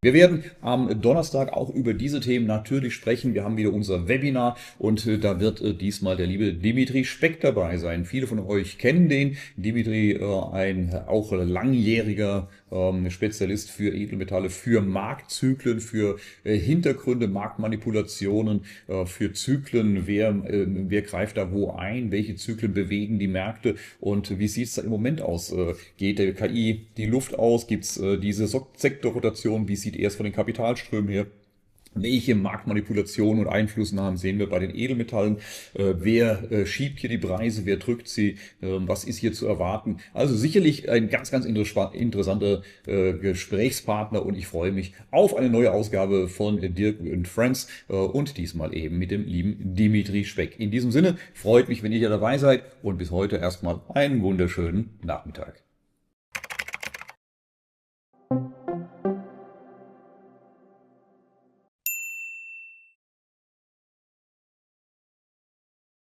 Wir werden am Donnerstag auch über diese Themen natürlich sprechen. Wir haben wieder unser Webinar und da wird diesmal der liebe Dimitri Speck dabei sein. Viele von euch kennen den. Dimitri, ein auch langjähriger Spezialist für Edelmetalle, für Marktzyklen, für Hintergründe, Marktmanipulationen, für Zyklen. Wer greift da wo ein? Welche Zyklen bewegen die Märkte? Und wie sieht es da im Moment aus? Geht der KI die Luft aus? Gibt es diese Sektorrotation? Wie sieht erst von den Kapitalströmen her? Welche Marktmanipulationen und Einflussnahmen sehen wir bei den Edelmetallen? Wer schiebt hier die Preise? Wer drückt sie? Was ist hier zu erwarten? Also sicherlich ein ganz interessanter Gesprächspartner und ich freue mich auf eine neue Ausgabe von Dirk and Friends und diesmal eben mit dem lieben Dimitri Speck. In diesem Sinne freut mich, wenn ihr hier dabei seid und bis heute erstmal einen wunderschönen Nachmittag.